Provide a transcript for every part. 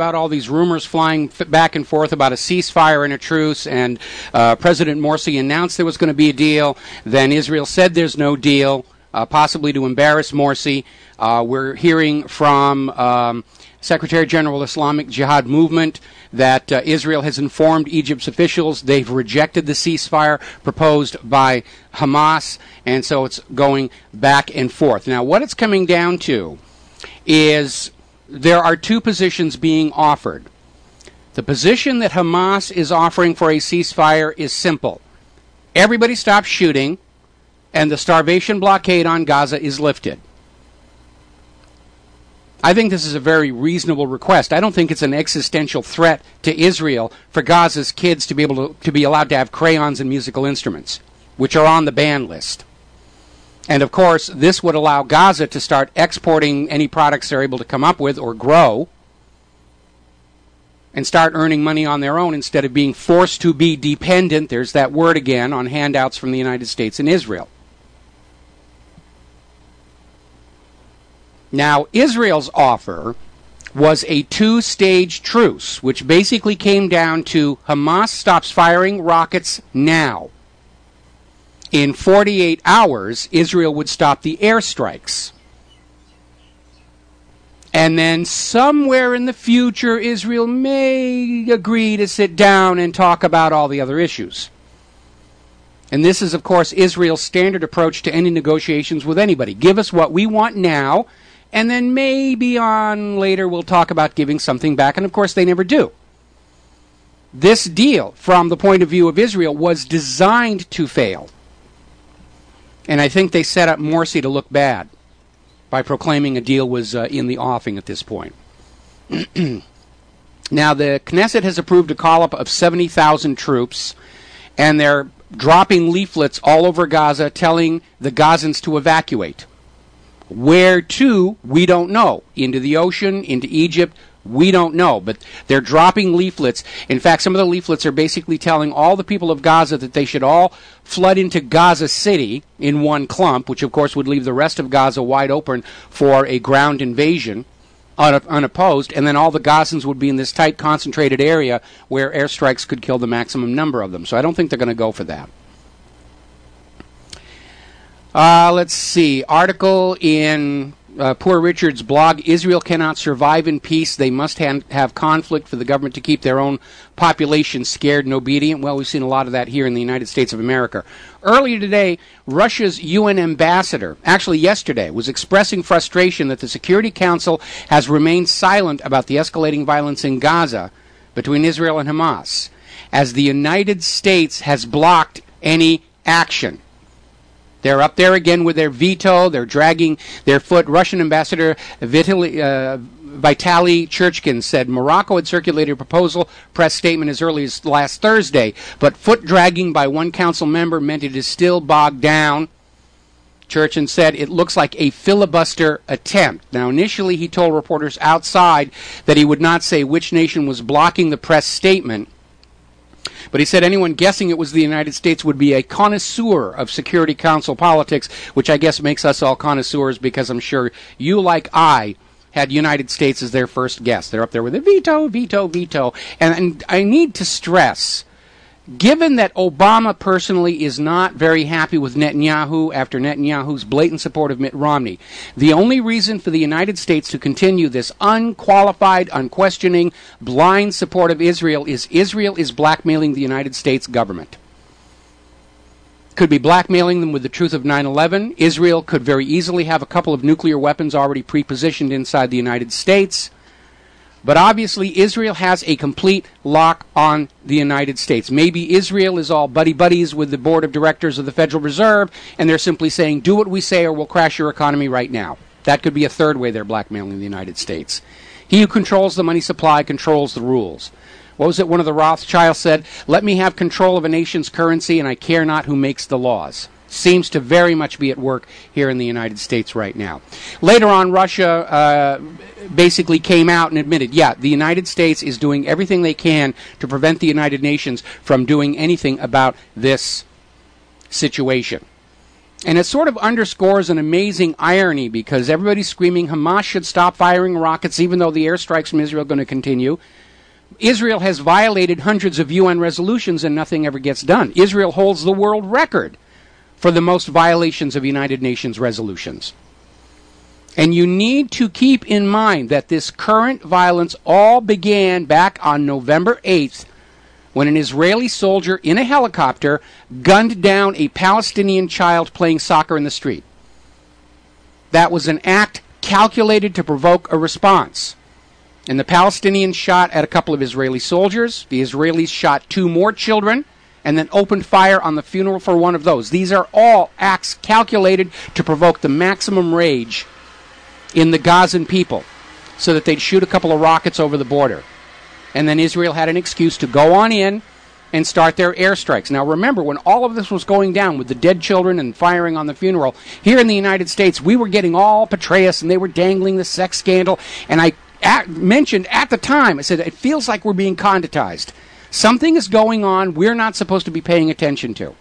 about all these rumors flying back and forth about a ceasefire and a truce, and President Morsi announced there was going to be a deal. Then Israel said there's no deal, possibly to embarrass Morsi. We're hearing from Secretary General Islamic Jihad Movement that Israel has informed Egypt's officials they've rejected the ceasefire proposed by Hamas, and so it's going back and forth. Now, what it's coming down to is there are two positions being offered. The position that Hamas is offering for a ceasefire is simple. Everybody stops shooting, and the starvation blockade on Gaza is lifted. I think this is a very reasonable request. I don't think it's an existential threat to Israel for Gaza's kids to be able to be allowed to have crayons and musical instruments, which are on the ban list. And of course, this would allow Gaza to start exporting any products they're able to come up with or grow and start earning money on their own instead of being forced to be dependent, there's that word again, on handouts from the United States and Israel. Now, Israel's offer was a two-stage truce, which basically came down to Hamas stops firing rockets now. In 48 hours, Israel would stop the airstrikes. And then somewhere in the future, Israel may agree to sit down and talk about all the other issues. And this is, of course, Israel's standard approach to any negotiations with anybody. Give us what we want now, and then maybe on later we'll talk about giving something back. And, of course, they never do. This deal, from the point of view of Israel, was designed to fail. And I think they set up Morsi to look bad by proclaiming a deal was in the offing at this point. Now, the Knesset has approved a call-up of 70,000 troops, and they're dropping leaflets all over Gaza telling the Gazans to evacuate. Where to, we don't know. Into the ocean, into Egypt, we don't know. But they're dropping leaflets. In fact, some of the leaflets are basically telling all the people of Gaza that they should all flood into Gaza City in one clump, which of course would leave the rest of Gaza wide open for a ground invasion, unopposed, and then all the Gazans would be in this tight, concentrated area where airstrikes could kill the maximum number of them. So I don't think they're going to go for that. Let's see. Article in Poor Richard's blog, Israel cannot survive in peace. They must have conflict for the government to keep their own population scared and obedient. Well, we've seen a lot of that here in the United States of America. Earlier today, Russia's UN ambassador, actually yesterday, was expressing frustration that the Security Council has remained silent about the escalating violence in Gaza between Israel and Hamas, as the United States has blocked any action. They're up there again with their veto. They're dragging their foot. Russian Ambassador Vitaly Churchkin said Morocco had circulated a proposal press statement as early as last Thursday, but foot dragging by one council member meant it is still bogged down. Churchin said it looks like a filibuster attempt. Now, initially he told reporters outside that he would not say which nation was blocking the press statement, but he said anyone guessing it was the United States would be a connoisseur of Security Council politics, which I guess makes us all connoisseurs because I'm sure you, like I, had United States as their first guess. They're up there with a veto, veto, veto. And I need to stress, given that Obama personally is not very happy with Netanyahu after Netanyahu's blatant support of Mitt Romney, the only reason for the United States to continue this unqualified, unquestioning, blind support of Israel is blackmailing the United States government. Could be blackmailing them with the truth of 9/11. Israel could very easily have a couple of nuclear weapons already pre-positioned inside the United States. But obviously, Israel has a complete lock on the United States. Maybe Israel is all buddy-buddies with the board of directors of the Federal Reserve, and they're simply saying, do what we say or we'll crash your economy right now. That could be a third way they're blackmailing the United States. He who controls the money supply controls the rules. What was it one of the Rothschilds said? Let me have control of a nation's currency, and I care not who makes the laws. Seems to very much be at work here in the United States right now. Later on, Russia basically came out and admitted, yeah, the United States is doing everything they can to prevent the United Nations from doing anything about this situation. And it sort of underscores an amazing irony, because everybody's screaming Hamas should stop firing rockets even though the airstrikes from Israel are going to continue. Israel has violated hundreds of UN resolutions and nothing ever gets done. Israel holds the world record for the most violations of United Nations resolutions. And you need to keep in mind that this current violence all began back on November 8th, when an Israeli soldier in a helicopter gunned down a Palestinian child playing soccer in the street. That was an act calculated to provoke a response. And the Palestinians shot at a couple of Israeli soldiers. The Israelis shot 2 more children and then opened fire on the funeral for one of those. These are all acts calculated to provoke the maximum rage in the Gazan people, so that they'd shoot a couple of rockets over the border. And then Israel had an excuse to go on in and start their airstrikes. Now remember, when all of this was going down with the dead children and firing on the funeral, here in the United States, we were getting all Petraeus, and they were dangling the sex scandal. And I mentioned at the time, I said, it feels like we're being conditized. Something is going on we're not supposed to be paying attention to.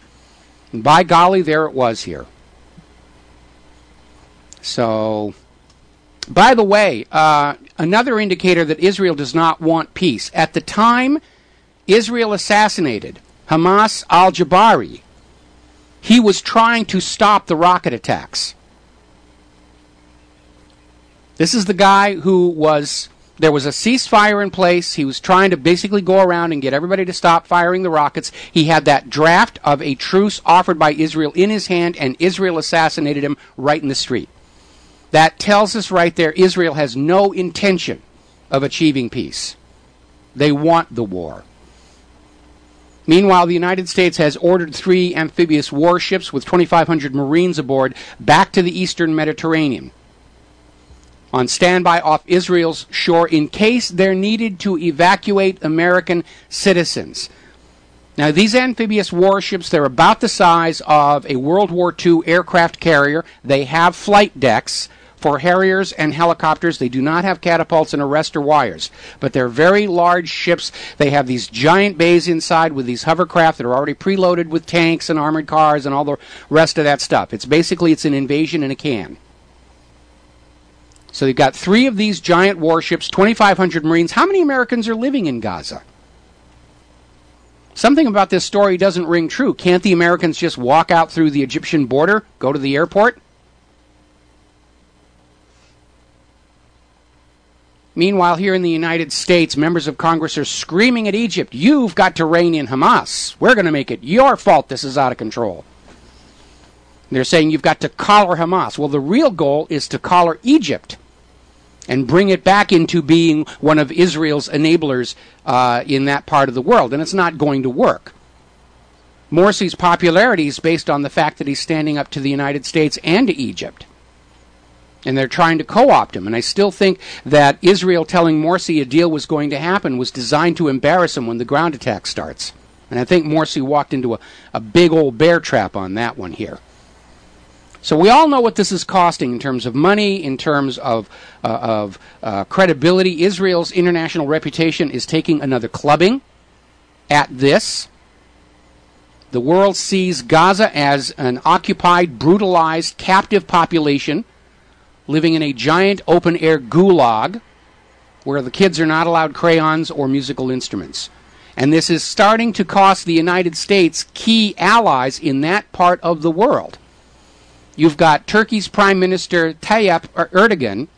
And by golly, there it was here. So, by the way, another indicator that Israel does not want peace. At the time Israel assassinated Hamas al-Jabari, he was trying to stop the rocket attacks. This is the guy who there was a ceasefire in place. He was trying to basically go around and get everybody to stop firing the rockets. He had that draft of a truce offered by Israel in his hand, and Israel assassinated him right in the street. That tells us right there Israel has no intention of achieving peace. They want the war. Meanwhile, the United States has ordered 3 amphibious warships with 2,500 Marines aboard back to the eastern Mediterranean, on standby off Israel's shore in case they're needed to evacuate American citizens. Now, these amphibious warships, they're about the size of a World War II aircraft carrier. They have flight decks for Harriers and helicopters. They do not have catapults and arrestor wires, but they're very large ships. They have these giant bays inside with these hovercraft that are already preloaded with tanks and armored cars and all the rest of that stuff. It's an invasion in a can. So you've got 3 of these giant warships, 2,500 Marines. How many Americans are living in Gaza? Something about this story doesn't ring true. Can't the Americans just walk out through the Egyptian border, go to the airport? Meanwhile, here in the United States, members of Congress are screaming at Egypt, "You've got to rein in Hamas. We're going to make it your fault this is out of control." They're saying you've got to collar Hamas. Well, the real goal is to collar Egypt and bring it back into being one of Israel's enablers in that part of the world. And it's not going to work. Morsi's popularity is based on the fact that he's standing up to the United States and to Egypt. And they're trying to co-opt him. And I still think that Israel telling Morsi a deal was going to happen was designed to embarrass him when the ground attack starts. And I think Morsi walked into a big old bear trap on that one here. So we all know what this is costing in terms of money, in terms of credibility. Israel's international reputation is taking another clubbing at this. The world sees Gaza as an occupied, brutalized, captive population living in a giant open-air gulag where the kids are not allowed crayons or musical instruments. And this is starting to cost the United States key allies in that part of the world. You've got Turkey's Prime Minister Tayyip Erdogan,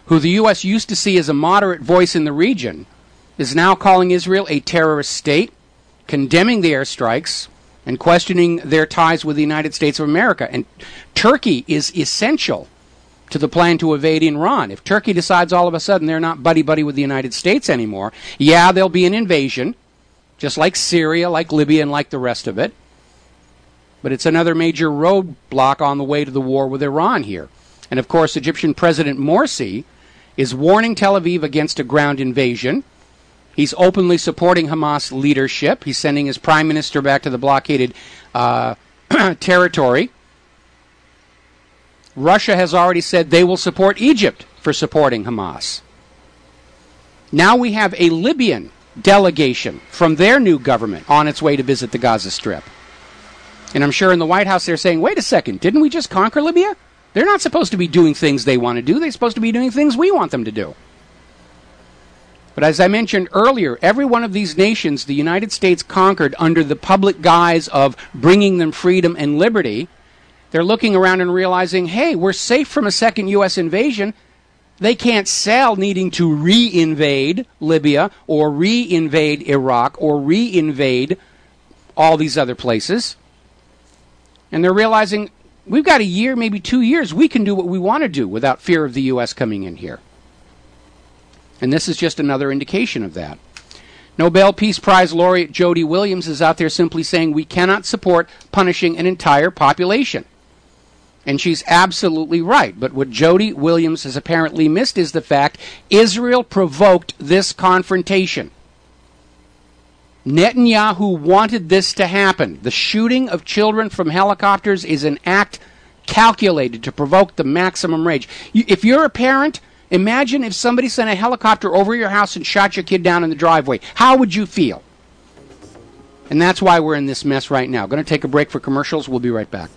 who the U.S. used to see as a moderate voice in the region, is now calling Israel a terrorist state, condemning the airstrikes, and questioning their ties with the United States of America. And Turkey is essential to the plan to invade Iran. If Turkey decides all of a sudden they're not buddy-buddy with the United States anymore, yeah, there'll be an invasion, just like Syria, like Libya, and like the rest of it. But it's another major roadblock on the way to the war with Iran here. And of course, Egyptian President Morsi is warning Tel Aviv against a ground invasion. He's openly supporting Hamas leadership. He's sending his prime minister back to the blockaded territory. Russia has already said they will support Egypt for supporting Hamas. Now we have a Libyan delegation from their new government on its way to visit the Gaza Strip. And I'm sure in the White House they're saying, wait a second, didn't we just conquer Libya? They're not supposed to be doing things they want to do. They're supposed to be doing things we want them to do. But as I mentioned earlier, every one of these nations the United States conquered under the public guise of bringing them freedom and liberty, they're looking around and realizing, hey, we're safe from a second U.S. invasion. They can't sell needing to re-invade Libya or re-invade Iraq or re-invade all these other places. And they're realizing, we've got a year, maybe 2 years, we can do what we want to do without fear of the U.S. coming in here. And this is just another indication of that. Nobel Peace Prize laureate Jody Williams is out there simply saying we cannot support punishing an entire population. And she's absolutely right. But what Jody Williams has apparently missed is the fact Israel provoked this confrontation. Netanyahu wanted this to happen. The shooting of children from helicopters is an act calculated to provoke the maximum rage. If you're a parent, imagine if somebody sent a helicopter over your house and shot your kid down in the driveway. How would you feel? And that's why we're in this mess right now. Going to take a break for commercials. We'll be right back.